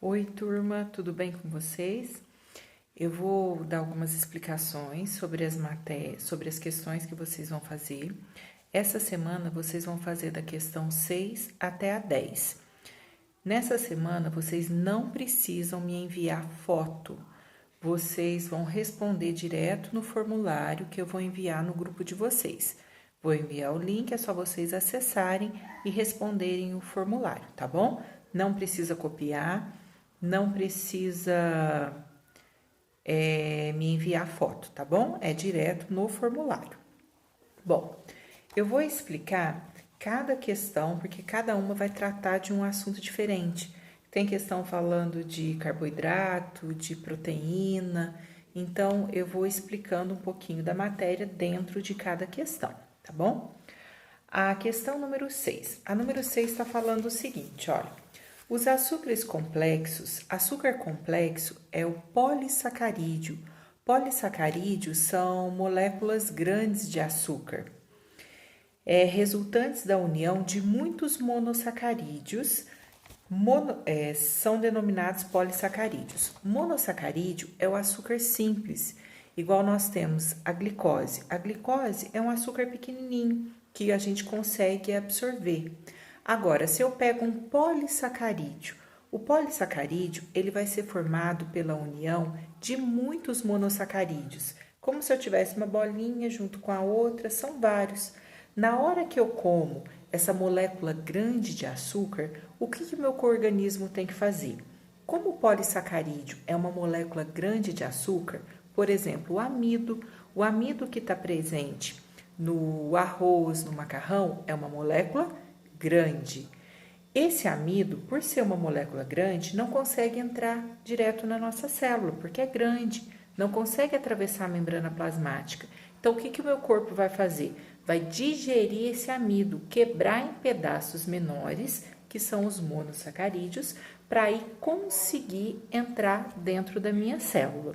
Oi, turma, tudo bem com vocês? Eu vou dar algumas explicações sobre sobre as questões que vocês vão fazer. Essa semana vocês vão fazer da questão 6 até a 10. Nessa semana vocês não precisam me enviar foto. Vocês vão responder direto no formulário que eu vou enviar no grupo de vocês. Vou enviar o link, é só vocês acessarem e responderem o formulário, tá bom? Não precisa copiar, não precisa me enviar foto, tá bom? É direto no formulário. Bom, eu vou explicar cada questão, porque cada uma vai tratar de um assunto diferente. Tem questão falando de carboidrato, de proteína, então eu vou explicando um pouquinho da matéria dentro de cada questão, tá bom? A questão número 6. A número 6 está falando o seguinte, olha. Os açúcares complexos, açúcar complexo é o polissacarídeo. Polissacarídeos são moléculas grandes de açúcar, resultantes da união de muitos monossacarídeos, são denominados polissacarídeos. Monossacarídeo é o açúcar simples, igual nós temos a glicose. A glicose é um açúcar pequenininho que a gente consegue absorver. Agora, se eu pego um polissacarídeo, o polissacarídeo ele vai ser formado pela união de muitos monossacarídeos, como se eu tivesse uma bolinha junto com a outra, são vários. Na hora que eu como essa molécula grande de açúcar, o que o meu organismo tem que fazer? Como o polissacarídeo é uma molécula grande de açúcar, por exemplo, o amido que está presente no arroz, no macarrão, é uma molécula grande. Esse amido, por ser uma molécula grande, não consegue entrar direto na nossa célula, porque é grande, não consegue atravessar a membrana plasmática. Então, o que o meu corpo vai fazer? Vai digerir esse amido, quebrar em pedaços menores, que são os monossacarídeos, para aí conseguir entrar dentro da minha célula.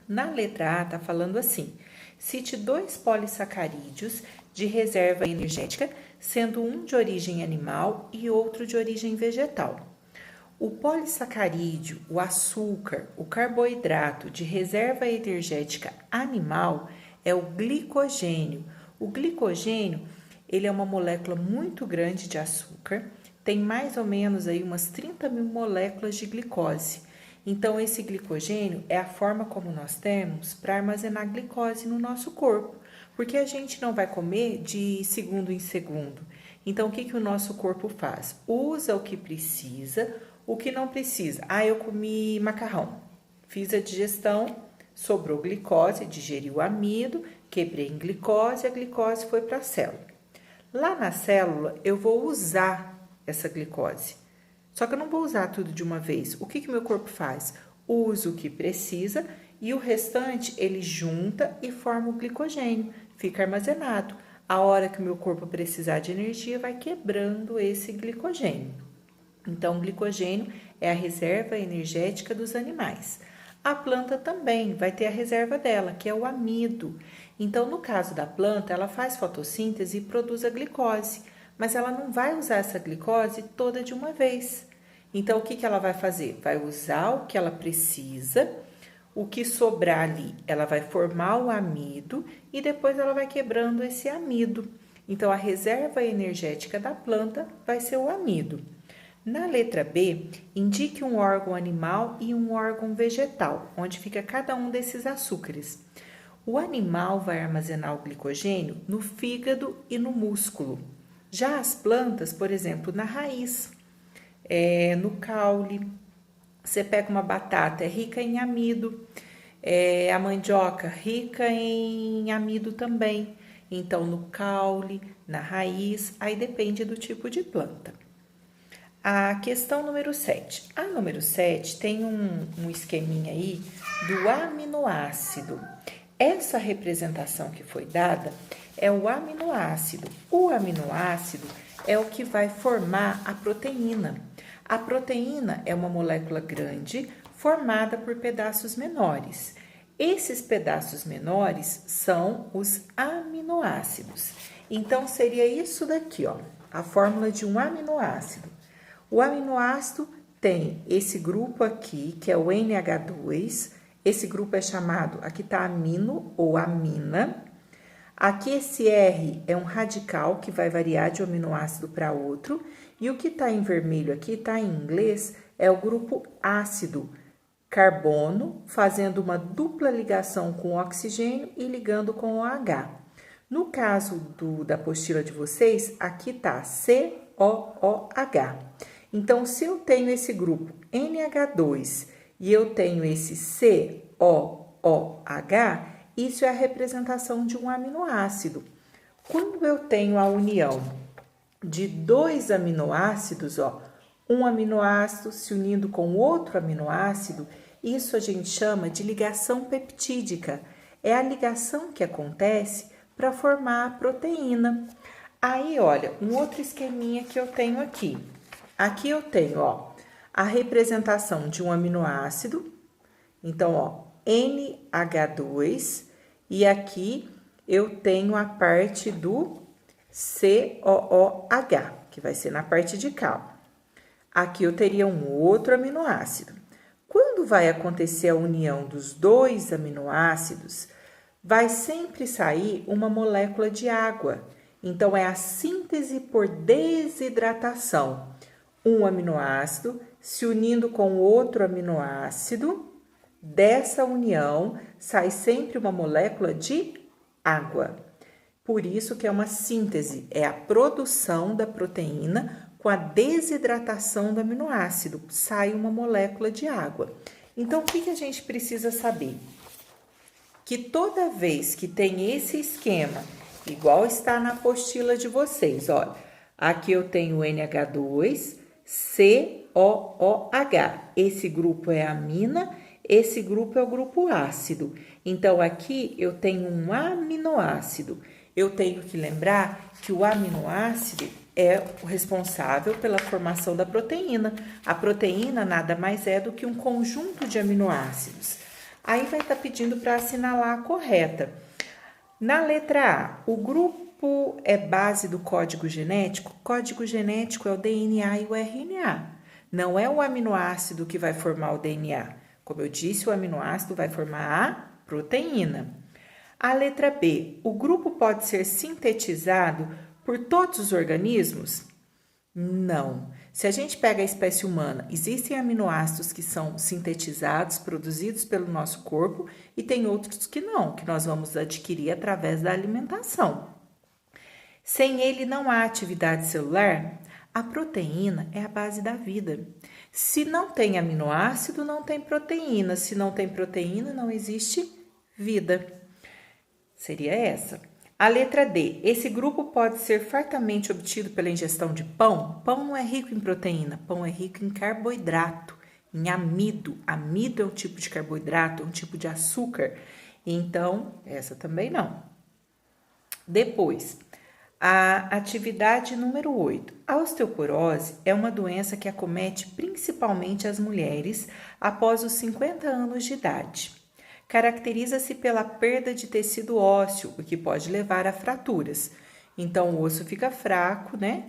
Na letra A está falando assim: cite 2 polissacarídeos de reserva energética, sendo um de origem animal e outro de origem vegetal. O polissacarídeo, o açúcar, o carboidrato de reserva energética animal é o glicogênio. O glicogênio, ele é uma molécula muito grande de açúcar, tem mais ou menos aí umas 30 mil moléculas de glicose. Então, esse glicogênio é a forma como nós temos para armazenar glicose no nosso corpo, porque a gente não vai comer de segundo em segundo. Então, o que o nosso corpo faz? Usa o que precisa, o que não precisa. Eu comi macarrão, fiz a digestão, sobrou glicose, digeri o amido, quebrei em glicose, a glicose foi para a célula. Lá na célula, eu vou usar essa glicose. Só que eu não vou usar tudo de uma vez. O que meu corpo faz? Usa o que precisa e o restante ele junta e forma o glicogênio, fica armazenado. A hora que o meu corpo precisar de energia, vai quebrando esse glicogênio. Então, o glicogênio é a reserva energética dos animais. A planta também vai ter a reserva dela, que é o amido. Então, no caso da planta, ela faz fotossíntese e produz a glicose, mas ela não vai usar essa glicose toda de uma vez. Então, o que ela vai fazer? Vai usar o que ela precisa, o que sobrar ali, ela vai formar o amido e depois ela vai quebrando esse amido. Então, a reserva energética da planta vai ser o amido. Na letra B, indique um órgão animal e um órgão vegetal, onde fica cada um desses açúcares. O animal vai armazenar o glicogênio no fígado e no músculo. Já as plantas, por exemplo, na raiz, no caule. Você pega uma batata, é rica em amido. A mandioca, rica em amido também. Então, no caule, na raiz, aí depende do tipo de planta. A questão número 7. A número 7 tem um esqueminha aí do aminoácido. Essa representação que foi dada é o aminoácido. O aminoácido é o que vai formar a proteína. A proteína é uma molécula grande formada por pedaços menores. Esses pedaços menores são os aminoácidos. Então, seria isso daqui, ó, a fórmula de um aminoácido. O aminoácido tem esse grupo aqui, que é o NH2. Esse grupo é chamado, aqui tá amino ou amina. Aqui esse R é um radical que vai variar de um aminoácido para outro. E o que tá em vermelho aqui, tá em inglês, é o grupo ácido. Carbono, fazendo uma dupla ligação com o oxigênio e ligando com o H. No caso da apostila de vocês, aqui tá COOH. Então, se eu tenho esse grupo NH2 e eu tenho esse COOH, isso é a representação de um aminoácido. Quando eu tenho a união de dois aminoácidos, um aminoácido se unindo com outro aminoácido, isso a gente chama de ligação peptídica. É a ligação que acontece para formar a proteína. Aí, olha, um outro esqueminha que eu tenho aqui. Aqui eu tenho, a representação de um aminoácido. Então, NH2, e aqui eu tenho a parte do COOH, que vai ser na parte de cá. Aqui eu teria um outro aminoácido. Quando vai acontecer a união dos dois aminoácidos, vai sempre sair uma molécula de água. Então, é a síntese por desidratação. Um aminoácido se unindo com outro aminoácido. Dessa união, sai sempre uma molécula de água. Por isso que é uma síntese, é a produção da proteína com a desidratação do aminoácido. Sai uma molécula de água. Então, o que a gente precisa saber? Que toda vez que tem esse esquema, igual está na apostila de vocês, olha, aqui eu tenho NH2, COOH. Esse grupo é amina, esse grupo é o grupo ácido. Então, aqui eu tenho um aminoácido. Eu tenho que lembrar que o aminoácido é o responsável pela formação da proteína. A proteína nada mais é do que um conjunto de aminoácidos. Aí vai estar pedindo para assinalar a correta. Na letra A, o grupo é base do código genético? O código genético é o DNA e o RNA. Não é o aminoácido que vai formar o DNA. Como eu disse, o aminoácido vai formar a proteína. A letra B, o grupo pode ser sintetizado por todos os organismos? Não. Se a gente pega a espécie humana, existem aminoácidos que são sintetizados, produzidos pelo nosso corpo, e tem outros que não, que nós vamos adquirir através da alimentação. Sem ele não há atividade celular? A proteína é a base da vida. Se não tem aminoácido, não tem proteína. Se não tem proteína, não existe vida. Seria essa. A letra D. Esse grupo pode ser fartamente obtido pela ingestão de pão? Pão não é rico em proteína, pão é rico em carboidrato, em amido. Amido é um tipo de carboidrato, é um tipo de açúcar. Então, essa também não. Depois, a atividade número 8. A osteoporose é uma doença que acomete principalmente as mulheres após os 50 anos de idade. Caracteriza-se pela perda de tecido ósseo, o que pode levar a fraturas. Então, o osso fica fraco, né?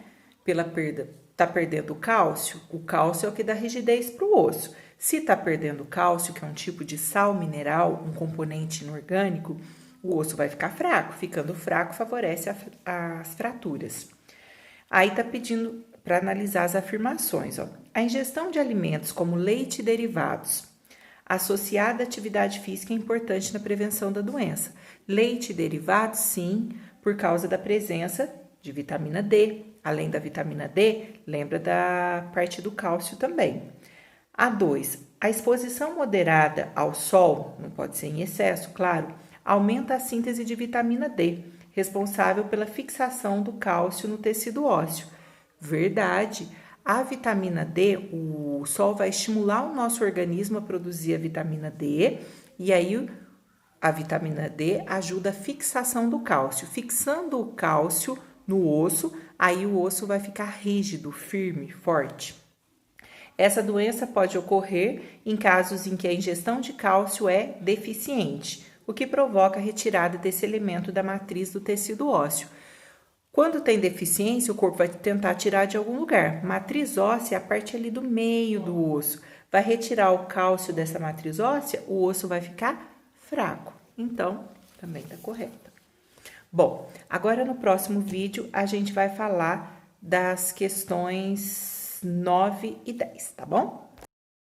Pela perda, tá perdendo cálcio. O cálcio é o que dá rigidez para o osso. Se tá perdendo cálcio, que é um tipo de sal mineral, um componente inorgânico, o osso vai ficar fraco. Ficando fraco, favorece as fraturas. Aí tá pedindo para analisar as afirmações. A ingestão de alimentos como leite e derivados associada à atividade física é importante na prevenção da doença. Leite e derivados, sim, por causa da presença de vitamina D. Além da vitamina D, lembra da parte do cálcio também. A2. A exposição moderada ao sol, não pode ser em excesso, claro, aumenta a síntese de vitamina D, responsável pela fixação do cálcio no tecido ósseo. Verdade. A vitamina D, o sol vai estimular o nosso organismo a produzir a vitamina D, e aí a vitamina D ajuda a fixação do cálcio. Fixando o cálcio no osso, aí o osso vai ficar rígido, firme, forte. Essa doença pode ocorrer em casos em que a ingestão de cálcio é deficiente, o que provoca a retirada desse elemento da matriz do tecido ósseo. Quando tem deficiência, o corpo vai tentar tirar de algum lugar. Matriz óssea é a parte ali do meio do osso. Vai retirar o cálcio dessa matriz óssea, o osso vai ficar fraco. Então, também tá correto. Bom, agora no próximo vídeo a gente vai falar das questões 9 e 10, tá bom?